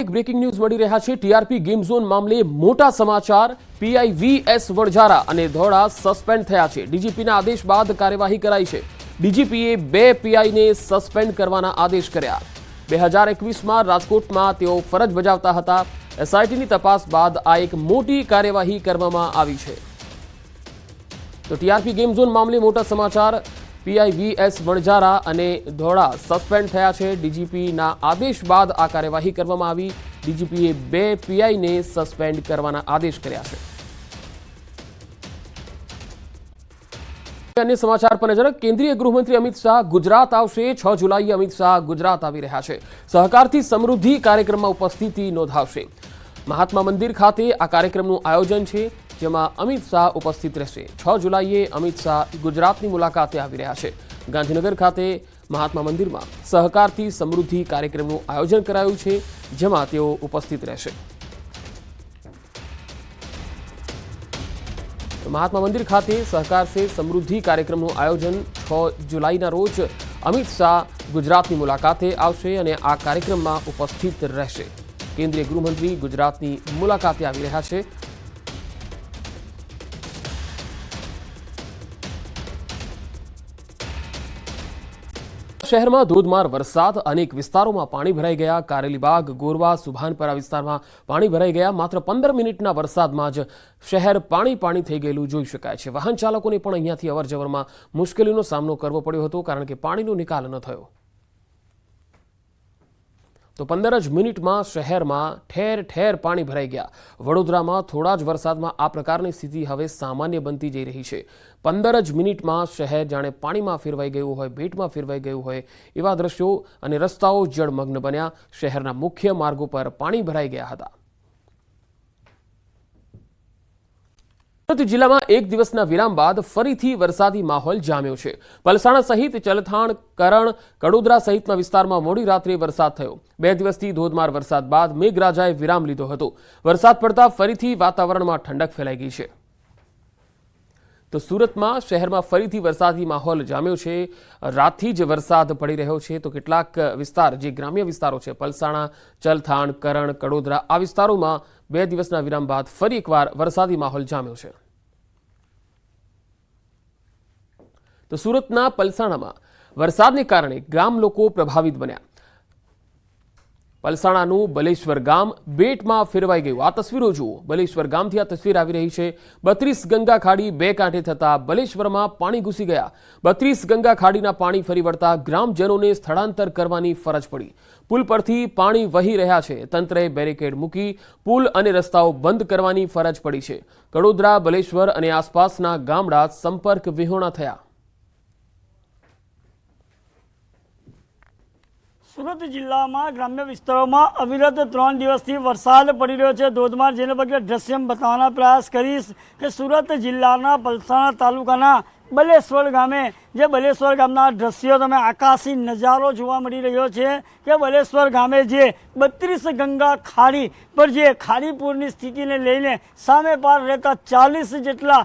એક breaking news મળી રહ્યા છે। ટીઆરપી ગેમ ઝોન મામલે મોટા સમાચાર। પીઆઈ વીએસ વણઝારા અને ધોળા સસ્પેન્ડ થયા છે। ડીજીપીના આદેશ બાદ કાર્યવાહી કરાઈ છે। ડીજીપીએ 2 પીઆઈને સસ્પેન્ડ કરવાના આદેશ કર્યા। 2021માં રાજકોટમાં તેઓ ફરજ બજાવતા હતા। એસઆઈટીની તપાસ બાદ આ એક મોટી કાર્યવાહી કરવામાં આવી છે। તો ટીઆરપી ગેમ ઝોન મામલે મોટા સમાચાર। પીઆઈ વીએસ વણઝારા અને ધોળા સસ્પેન્ડ થયા છે। ડીજીપીના આદેશ બાદ આ કાર્યવાહી કરવામાં આવી। ડીજીપીએ 2 પીઆઈને સસ્પેન્ડ કરવાના આદેશ કર્યા છે। अन्य समाचार पर नजर। केंद्रीय गृहमंत्री अमित शाह गुजरात आवशे। 6 जुलाईए अमित शाह गुजरात આવી રહ્યા છે। સહકારથી સમૃદ્ધિ કાર્યક્રમમાં ઉપસ્થિતિ નોંધાવશે। મહાત્મા મંદિર ખાતે આ કાર્યક્રમનું આયોજન છે, જેમાં અમિત શાહ ઉપસ્થિત રહેશે। 6 જુલાઈએ અમિત શાહ ગુજરાતની મુલાકાતે આવી રહ્યા છે। ગાંધીનગર ખાતે મહાત્મા મંદિરમાં સહકારથી સમૃદ્ધિ કાર્યક્રમનું આયોજન કરાયું છે, જેમાં તેઓ ઉપસ્થિત રહેશે। महात्मा मंदिर खाते सहकार से समृद्धि कार्यक्रम आयोजन 6 जुलाई रोज अमित शाह गुजरात की मुलाकाते आवशे और आ कार्यक्रम में उपस्थित रहेशे। केंद्रीय गृहमंत्री गुजरात की मुलाकाते आवी रह्या छे। शहर में धोधमार वरसाद। अनेक विस्तारों में पानी भराई गया। कारेलीबाग, गोरवा, सुभानपरा विस्तार में पानी भराई गया। मात्र 15 मिनिटना वरसाद में ज शहर पाणी पाणी थई गयेलुं जोई शकाय छे। वाहन चालकोने पण अहींयाथी अवरजवर में मुश्केलीनो सामनो करवो पड्यो हतो, कारण के पाणीनो निकाल न थयो। तो 15 ज मिनिट में शहर में ठेर ठेर पाणी भराई गया। वडोदरा में थोड़ा ज वरसाद में आ प्रकारनी स्थिति हवे सामान्य बनती जई रही है। 15 ज मिनिट में शहर जाणे पाणी में फेरवाई गयुं होय, भेट में फेरवाई गयुं होय एवा दृश्यो अने रस्ताओ जळमग्न बन्या। शहरना मुख्य मार्गों पर पाणी भराई गया हता। સુરત જિલ્લામાં એક દિવસના વિરામ બાદ ફરીથી વરસાદી માહોલ જામ્યો છે। પલસાણા સહિત ચલથાણ, કરણ, કડોદરા સહિતના વિસ્તારમાં મોડી રાત્રે વરસાદ થયો। 2 દિવસથી ધોધમાર વરસાદ બાદ મેઘરાજાએ વિરામ લીધો હતો। વરસાદ પડતા ફરીથી વાતાવરણમાં ઠંડક ફેલાઈ ગઈ છે। તો સુરતમાં શહેરમાં ફરીથી વરસાદી માહોલ જામ્યો છે। રાતથી જ વરસાદ પડી રહ્યો છે। તો કેટલાક વિસ્તાર જે ગ્રામ્ય વિસ્તારો છે, પલસાણા, ચલથાણ, કરણ, કડોદરા, આ વિસ્તારોમાં 2 દિવસના વિરામ બાદ ફરી એકવાર વરસાદી માહોલ જામ્યો છે। તો સુરતના પલસાણામાં વરસાદને કારણે ગામ લોકો પ્રભાવિત બન્યા। પલસાણાનું બલેશ્વર ગામ બેટમાં ફેરવાઈ ગયું। આ તસવીરો જુઓ। બલેશ્વર ગામથી આ તસવીર આવી રહી છે। 32 ગંગા ખાડી 2 કાંઠે થતા બલેશ્વરમાં પાણી ઘૂસી ગયા। 32 ગંગા ખાડીના પાણી ફરી વળતા ગ્રામજનોને સ્થળાંતર કરવાની ફરજ પડી। પુલ પરથી પાણી વહી રહ્યા છે। તંત્રએ બેરિકેડ મૂકી પુલ અને રસ્તાઓ બંધ કરવાની ફરજ પડી છે। કડોદરા, બલેશ્વર અને આસપાસના ગામડા સંપર્ક વિહોણા થયા। સુરત જિલ્લામાં ગ્રામ્ય વિસ્તારોમાં અવિરત 3 દિવસથી વરસાદ પડી રહ્યો છે, ધોધમાર, જેને પગલે દ્રશ્યમ બતાવવાના પ્રયાસ કરીશ કે સુરત જિલ્લાના પલસાણા તાલુકાના બલેશ્વર ગામે જે બલેશ્વર ગામના દ્રશ્યો તમે આકાશી નજારો જોવા મળી રહ્યો છે કે બલેશ્વર ગામે જે 32 ગંગા ખાડી પર જે ખાડીપુરની સ્થિતિને લઈને સામે પાર રહેતા 40 જેટલા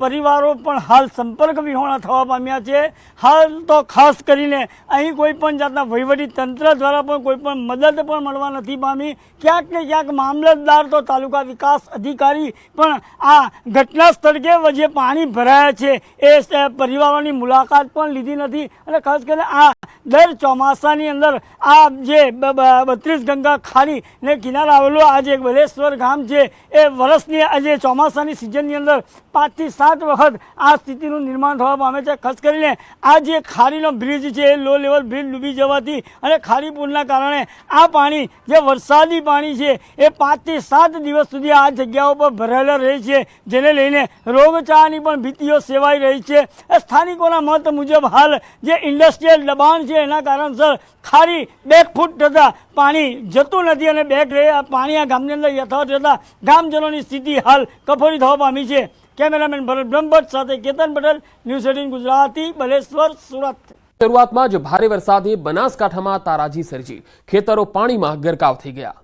પરિવારો પણ હાલ સંપર્ક વિહોણા થવા પામ્યા છે। હાલ તો ખાસ કરીને અહીં કોઈ પણ જાતના વહીવટી તંત્ર દ્વારા પણ કોઈ પણ મદદ પણ મળવા નથી પામી। ક્યાંક ને ક્યાંક મામલતદાર તો તાલુકા વિકાસ અધિકારી પણ આ ઘટના સ્થળે જે પાણી ભરાયા છે એ પરિવારોની મુલાકાત પણ લીધી નથી। અને ખાસ કરીને આ દર ચોમાસાની અંદર આ જે 32 ગંગા ખાડી ને કિનારે આવેલું આ જે બલેશ્વર ગામ છે એ વર્ષની આજે ચોમાસાની સિઝનની અંદર 5 થી 7 વખત આ સ્થિતિનું નિર્માણ થવા પામે છે। ખાસ કરીને આ જે ખાડીનો બ્રિજ છે એ લો લેવલ બ્રિજ ડૂબી જવાથી અને ખાડીપુરના કારણે આ પાણી જે વરસાદી પાણી છે એ 5 થી 7 દિવસ સુધી આ જગ્યાઓ પર ભરાયેલા રહે છે, જેને લઈને રોગચાળાની પણ ભીતિઓ સેવાઈ રહી છે। સ્થાનિકોના મત મુજબ હાલ જે ઇન્ડસ્ટ્રીયલ દબાણ છે એના કારણસર ખાડી 2 ફૂટ થતાં પાણી જતું નથી અને બેક રહે પાણી આ ગામની અંદર યથાવત રહેતા ગામજનોની સ્થિતિ હાલ કફોડી થવા પામી છે। કેમેરામેન ભરત બ્રહ્મભટ્ટ સાથે કેતન પટેલ, ન્યૂઝ 18 ગુજરાતી, બલેશ્વર, સુરત। શરૂઆતમાં જ ભારે વરસાદે બનાસકાંઠામાં તારાજી સર્જી। ખેતરો પાણીમાં ગરકાવ થઈ ગયા।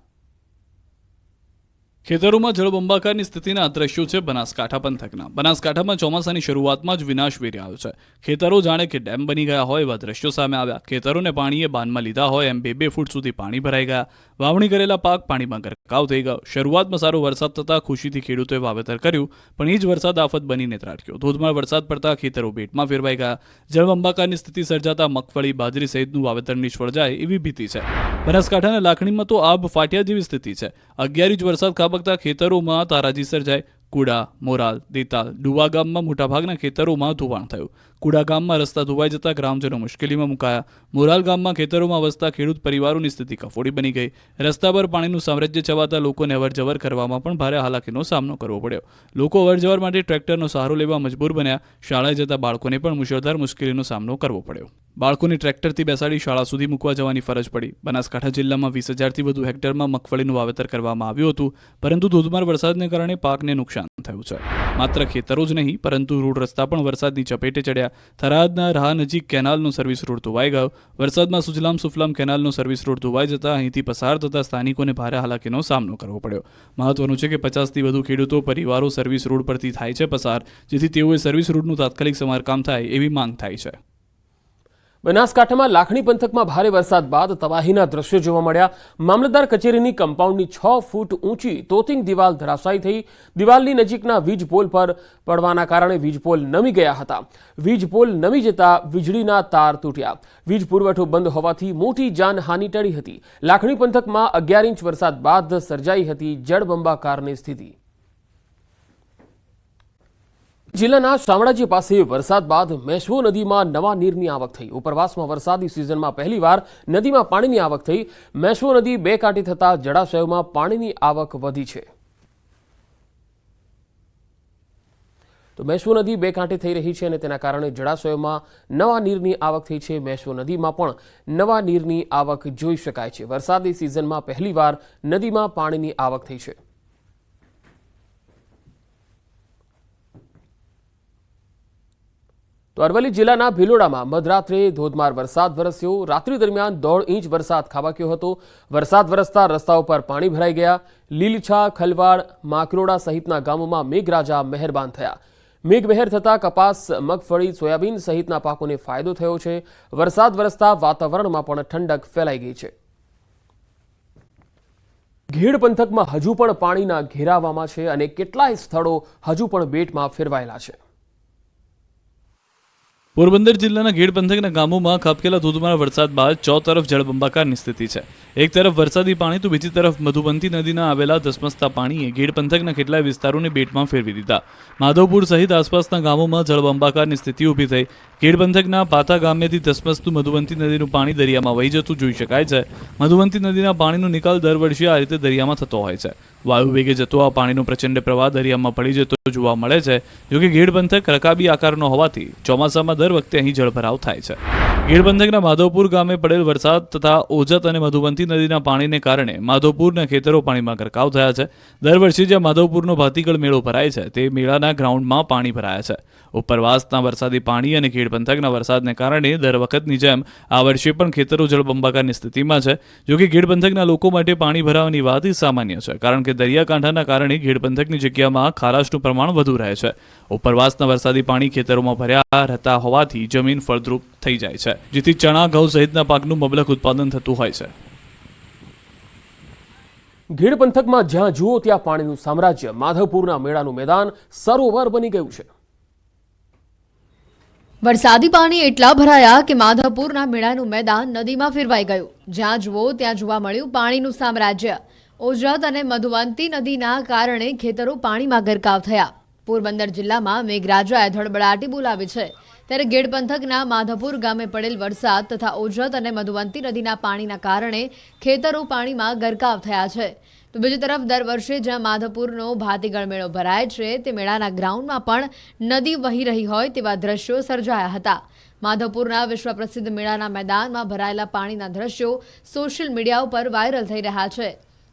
ખેતરોમાં જળબંબાકારની સ્થિતિના આ દ્રશ્યો છે બનાસકાંઠા પંથકના. બનાસકાંઠામાં ચોમાસાની શરૂઆતમાં જ વિનાશ વેરી આવ્યો છે. ખેતરો જાણે કે ડેમ બની ગયા હોય એવા દ્રશ્યો સામે આવ્યા. ખેતરોને પાણીએ બાનમાં લીધા હોય એમ 2-2 ફૂટ સુધી પાણી ભરાઈ ગયા. વાવણી કરેલા પાક પાણીમાં ગરકાવ થઈ ગયો. શરૂઆતમાં સારો વરસાદ થતાં ખુશીથી ખેડૂતોએ વાવેતર કર્યું, પણ એ જ વરસાદ આફત બનીને ત્રાટક્યો. ધોધમાર વરસાદ પડતા ખેતરો બેટમાં ફેરવાઈ ગયા. જળબંબાકારની સ્થિતિ સર્જાતા મગફળી, બાજરી સહિતનું વાવેતર નિષ્ફળ જાય એવી ભીતિ છે. બનાસકાંઠાના લાખણીમાં તો આબ ફાટ્યા જેવી સ્થિતિ છે. 11 ઇંચ વરસાદ ખાબકતા ખેતરોમાં તારાજી સર્જાય. કુડા, મોરાલ, દેતાલ, ડુવા ગામમાં મોટાભાગના ખેતરોમાં ધોવાણ થયું. કુડા ગામમાં રસ્તા ધોવાઈ જતા ગ્રામજનો મુશ્કેલીમાં મુકાયા. મોરાલ ગામમાં ખેતરોમાં વસતા ખેડૂત પરિવારોની સ્થિતિ કફોડી બની ગઈ. રસ્તા પર પાણીનું સામ્રાજ્ય છવાતા લોકોને અવરજવર કરવામાં પણ ભારે હાલાકીનો સામનો કરવો પડ્યો. લોકો અવરજવર માટે ટ્રેક્ટરનો સહારો લેવા મજબૂર બન્યા. શાળાએ જતા બાળકોને પણ મુશળધાર મુશ્કેલીનો સામનો કરવો પડ્યો. બાળકોને ટ્રેક્ટરથી બેસાડી શાળા સુધી મૂકવા જવાની ફરજ પડી. બનાસકાંઠા જિલ્લામાં 20,000થી વધુ હેક્ટરમાં મગફળીનું વાવેતર કરવામાં આવ્યું હતું, પરંતુ ધોધમાર વરસાદને કારણે પાકને નુકસાન થયું છે. માત્ર ખેતરો જ નહીં, પરંતુ રોડ રસ્તા પણ વરસાદની ચપેટે ચડ્યા. થરાદના રાહ નજીક કેનાલનો સર્વિસ રોડ ધોવાઈ ગયો. વરસાદમાં સુજલામ સુફલામ કેનાલનો સર્વિસ રોડ ધોવાઈ જતા અહીંથી પસાર થતા સ્થાનિકોને ભારે હાલાકીનો સામનો કરવો પડ્યો. મહત્વનું છે કે 50થી વધુ ખેડૂતો પરિવારો સર્વિસ રોડ પરથી થાય છે પસાર, જેથી તેઓએ સર્વિસ રોડનું તાત્કાલિક સમારકામ થાય એવી માંગ થાય છે. બનાસકાંઠામાં લાખણી પંથકમાં ભારે વરસાદ બાદ તબાહીના દ્રશ્યો જોવા મળ્યા. મામલતદાર કચેરીની કમ્પાઉન્ડની 6 ફૂટ ઊંચી તોતિંગ દિવાલ ધરાશાયી થઈ. દિવાલની નજીકના વીજ પોલ પર પડવાના કારણે વીજ પોલ નમી ગયા હતા. વીજ પોલ નમી જતા વીજળીના તાર તૂટ્યા. વીજ પુરવઠો બંધ હોવાથી મોટી જાનહાનિ ટળી હતી. લાખણી પંથકમાં 11 ઇંચ વરસાદ બાદ સર્જાઈ હતી જળબંબાકારની સ્થિતિ. જિલ્લાના શામળાજી પાસે વરસાદ બાદ મેશ્વો નદીમાં નવા નીરની આવક થઈ. ઉપરવાસમાં વરસાદી સિઝનમાં પહેલીવાર નદીમાં પાણીની આવક થઈ. મેશ્વો નદી 2 કાંઠે થતા જળાશયોમાં પાણીની આવક વધી છે. તો મેશ્વો નદી 2 કાંઠે થઈ રહી છે અને તેના કારણે જળાશયોમાં નવા નીરની આવક થઈ છે. મેશ્વો નદીમાં પણ નવા નીરની આવક જોઈ શકાય છે. વરસાદી સિઝનમાં પહેલીવાર નદીમાં પાણીની આવક થઈ છે. તો અરવલ્લી જિલ્લાના ભિલોડામાં મધરાત્રે ધોધમાર વરસાદ વરસ્યો. રાત્રિ દરમિયાન 1.5 ઇંચ વરસાદ ખાબક્યો હતો. વરસાદ વરસતા રસ્તાઓ પર પાણી ભરાઈ ગયા. લીલછા, ખલવાડ, માકરોડા સહિતના ગામોમાં મેઘરાજા મહેરબાન થયા. મેઘમહેર થતાં કપાસ, મગફળી, સોયાબીન સહિતના પાકોને ફાયદો થયો છે. વરસાદ વરસતા વાતાવરણમાં પણ ઠંડક ફેલાઈ ગઈ છે. ઘેડ પંથકમાં હજુ પણ પાણીના ઘેરાવામાં છે અને કેટલાય સ્થળો હજુ પણ બેટમાં ફેરવાયેલા છે. પોરબંદર જિલ્લાના ઘેડ પંથકના ગામોમાં ખાબકેલા ધોધમાર વરસાદ બાદ ચોતરફ જળબંબાકારની સ્થિતિ છે. એક તરફ વરસાદી પાણી તો બીજી તરફ મધુબંતી નદીના આવેલા ધસમસતા પાણીએ ઘેડ પંથકના કેટલાય વિસ્તારોને બેટમાં ફેરવી દીધા. માધવપુર સહિત આસપાસના ગામોમાં જળબંબાકારની સ્થિતિ ઊભી થઈ. ઘેડ પંથકના પાતા ગામેથી ધસમસતું મધુબંતી નદીનું પાણી દરિયામાં વહી જતું જોઈ શકાય છે. મધુબંતી નદીના પાણીનો નિકાલ દર વર્ષે આ રીતે દરિયામાં થતો હોય છે. વાયુ વેગે જતો આ પાણીનો પ્રચંડ પ્રવાહ દરિયામાં પડી જતો જોવા મળે છે. જોકે ઘેડ પંથક રકાબી આકારનો હોવાથી ચોમાસામાં દર વખતે અહીં જળભરાવ થાય છે. ઘેડ પંથકના માધવપુર ગામે પડેલ વરસાદ તથા ઓજત અને મધુબંતી નદીના પાણીને કારણે માધવપુરના ખેતરો પાણીમાં ગરકાવ થયા છે. દર વર્ષે જ્યાં માધવપુરનો ભાતીગળ મેળો ભરાય છે તે મેળાના ગ્રાઉન્ડમાં પાણી ભરાયા છે. ઉપરવાસના વરસાદી પાણી અને ઘેડ પંથકના વરસાદને કારણે દર વખતની જેમ આ વર્ષે પણ ખેતરો જળબંબાકારની સ્થિતિમાં છે. જોકે ઘેડ પંથકના લોકો માટે પાણી ભરાવાની વાત સામાન્ય છે, કારણ કે દરિયાકાંઠાના કારણે ઘેડ પંથકની જગ્યામાં ખારાશનું પ્રમાણ વધુ રહે છે. ઉપરવાસના વરસાદી પાણી ખેતરોમાં ભર્યા રહેતા હોવાથી જમીન ફળદ્રુપ થઈ જાય છે, જેથી ચણા, ઘઉં સહિતના પાકનું મબલક ઉત્પાદન થતું હોય છે. ઘેડ પંથકમાં જ્યાં જુઓ ત્યાં પાણીનું સામ્રાજ્ય. માધવપુરના મેળાનું મેદાન સરોવર બની ગયું છે. વરસાદી પાણી એટલા ભરાયા કે માધવપુરના મેળાનું મેદાન નદીમાં ફેરવાઈ ગયું. જ્યાં જુઓ ત્યાં જોવા મળ્યું પાણીનું સામ્રાજ્ય. ઓજત અને મધુવંતી નદીના કારણે ખેતરો પાણીમાં ગરકાવ થયા. પોરબંદર જિલ્લામાં મેઘરાજાએ ધડબડાટી બોલાવી છે. ત્યારે ઘેડ પંથકના માધવપુર ગામે પડેલ વરસાદ તથા ઓજત અને મધુવંતી નદીના પાણીના કારણે ખેતરો પાણીમાં ગરકાવ થયા છે. તો બીજી તરફ દર વર્ષે જ્યાં માધવપુરનો ભાતીગળ મેળો ભરાય છે તે મેળાના ગ્રાઉન્ડમાં પણ નદી વહી રહી હોય તેવા દ્રશ્યો સર્જાયા હતા. માધવપુરના વિશ્વ પ્રસિદ્ધ મેળાના મેદાનમાં ભરાયેલા પાણીના દ્રશ્યો સોશિયલ મીડિયા ઉપર વાયરલ થઈ રહ્યા છે.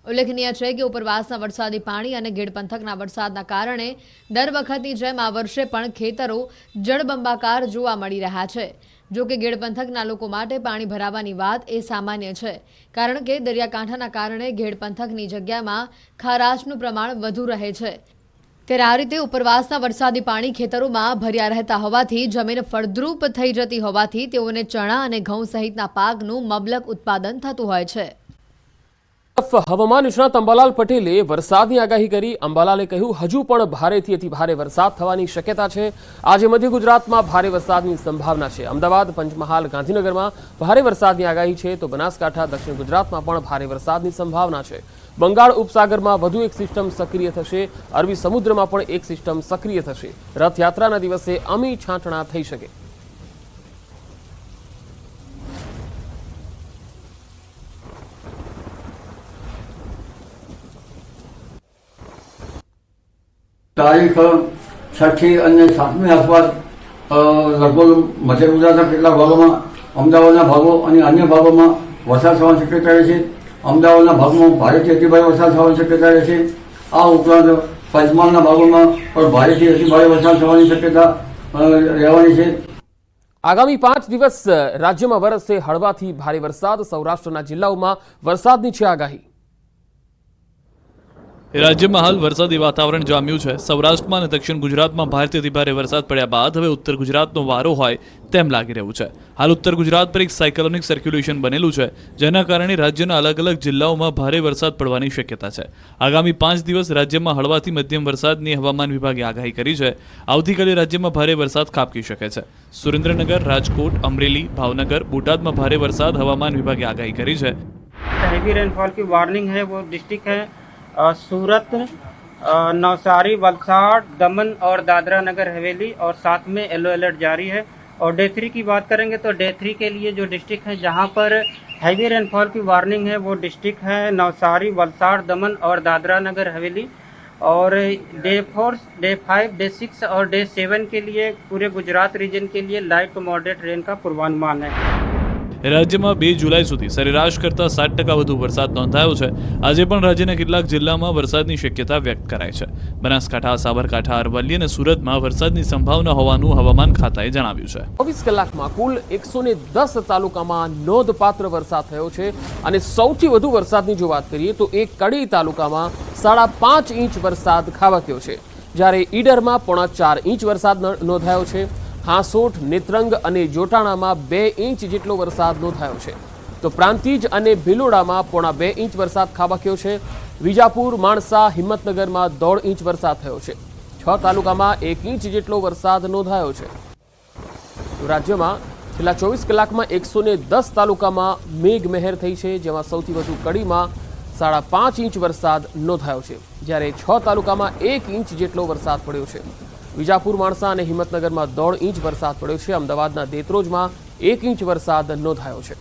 ઉલ્લેખનીય છે કે ઉપરવાસના વરસાદી પાણી અને ઘેડ પંથકના વરસાદના કારણે દર વખતની જેમ આ વર્ષે પણ ખેતરો જળબંબાકાર જોવા મળી રહ્યા છે. જો કે ગેડ પંથકના લોકો માટે પાણી ભરાવાની વાત એ સામાન્ય છે, કારણ કે દરિયાકાંઠાના કારણે ગેડ પંથકની જગ્યામાં ખારાશનું પ્રમાણ વધુ રહે છે। ત્યારે આ રીતે ઉપરવાસના વરસાદી પાણી ખેતરોમાં ભર્યા રહેતા હોવાથી જમીન ફળદ્રુપ થઈ જતી હોવાથી તેઓને ચણા અને ઘઉં સહિતના પાકનું મબલક ઉત્પાદન થતું હોય છે। હવામાન નિષ્ણાત અંબાલાલ પટેલે વરસાદની આગાહી કરી। અંબાલાલે કહ્યું, હજુ પણ ભારેથી અતિ ભારે વરસાદ થવાની શક્યતા છે। આજે મધ્ય ગુજરાતમાં ભારે વરસાદની સંભાવના છે। અમદાવાદ, પંચમહાલ, ગાંધીનગરમાં ભારે વરસાદની આગાહી છે, તો બનાસકાંઠા, દક્ષિણ ગુજરાતમાં પણ ભારે વરસાદની સંભાવના છે। બંગાળ ઉપસાગરમાં વધુ એક સિસ્ટમ સક્રિય થશે। અરબી સમુદ્રમાં પણ એક સિસ્ટમ સક્રિય થશે। રથયાત્રાના દિવસે અમી છાંટણા થઈ શકે। તારીખ 6 થી અને 7મી આસપાસ લગભગ મધ્ય ગુજરાતના કેટલાક ભાગોમાં, અમદાવાદના ભાગો અને અન્ય ભાગોમાં વરસાદ થવાની શક્યતા રહેશે। અમદાવાદના ભાગમાં ભારેથી અતિભારે વરસાદ થવાની શક્યતા રહેશે। આ ઉપરાંત પંચમહાલના ભાગોમાં પણ ભારેથી અતિભારે વરસાદ થવાની શક્યતા રહેવાની છે। આગામી 5 દિવસ રાજ્યમાં વરસશે હળવાથી ભારે વરસાદ। સૌરાષ્ટ્રના જિલ્લાઓમાં વરસાદની છે આગાહી। રાજ્યમાં હાલ વરસાદી વાતાવરણ જામ્યું છે। સૌરાષ્ટ્રમાં અને દક્ષિણ ગુજરાતમાં ભારેથી અતિભારે વરસાદ પડ્યા બાદ હવે ઉત્તર ગુજરાતનો વારો હોય તેમ લાગી રહ્યું છે। હાલ ઉત્તર ગુજરાત પર એક સાયક્લોનિક સર્ક્યુલેશન બનેલું છે, જેના કારણે રાજ્યના અલગ અલગ જિલ્લાઓમાં ભારે વરસાદ પડવાની શક્યતા છે। આગામી 5 દિવસ રાજ્યમાં હળવાથી મધ્યમ વરસાદની હવામાન વિભાગે આગાહી કરી છે। આવતીકાલે રાજ્યમાં ભારે વરસાદ ખાબકી શકે છે। સુરેન્દ્રનગર, રાજકોટ, અમરેલી, ભાવનગર, બોટાદમાં ભારે વરસાદ હવામાન વિભાગે આગાહી કરી છે। हैवी रेनफॉल की वार्निंग है वो डिस्ट्रिक्ट है सूरत, नवसारी, वलसाड़, दमन और दादरा नगर हवेली, और साथ में येलो अलर्ट जारी है। और डे 3 की बात करेंगे तो डे 3 के लिए जो डिस्ट्रिक्ट है जहां पर हैवी रेनफॉल की वार्निंग है वो डिस्ट्रिक्ट है नवसारी, वलसाड़, दमन और दादरा नगर हवेली। और डे 4, डे 5, डे 6 और डे 7 के लिए पूरे गुजरात रीजन के लिए लाइट टू मॉडरेट रेन का पूर्वानुमान है। રાજ્યમાં 2 જુલાઈ સુધી સરેરાશ કરતાં 7% વધુ વરસાદ નોંધાયો છે। આજે પણ રાજ્યના કેટલાક જિલ્લામાં વરસાદની શક્યતા વ્યક્ત કરાઈ છે। બનાસકાંઠા, સાબરકાંઠા, અરવલ્લી અને સુરતમાં વરસાદની સંભાવના હોવાનું હવામાન ખાતાએ જણાવ્યું છે। 24 કલાકમાં કુલ 110 તાલુકામાં નોંધપાત્ર વરસાદ થયો છે। અને સૌથી વધુ વરસાદની જો વાત કરીએ તો એક કડી તાલુકામાં 5.5 ઇંચ વરસાદ ખાબક્યો છે, જ્યારે ઈડરમાં 4.5 ઇંચ વરસાદ નોંધાયો છે। હાંસોઠ, નેત્રંગ અને જોટાણામાં 2 ઇંચ જેટલો વરસાદ નોંધાયો છે, તો પ્રાંતિજ અને ભિલોડામાં 1.5 ઇંચ વરસાદ ખાબક્યો છે। વિજાપુર, માણસા, હિંમતનગરમાં 1.5 ઇંચ વરસાદ થયો છે। 6 તાલુકામાં 1 ઇંચ જેટલો વરસાદ નોંધાયો છે। તો રાજ્યમાં છેલ્લા 24 કલાકમાં 110 તાલુકામાં મેઘમહેર થઈ છે, જેમાં સૌથી વધુ કડીમાં 5.5 ઇંચ વરસાદ નોંધાયો છે, જ્યારે 6 તાલુકામાં 1 ઇંચ જેટલો વરસાદ પડ્યો છે। વિજાપુર, માણસા અને હિંમતનગરમાં 1.5 ઇંચ વરસાદ પડ્યો છે। અમદાવાદના દેત્રોજમાં 1 ઇંચ વરસાદ નોંધાયો છે।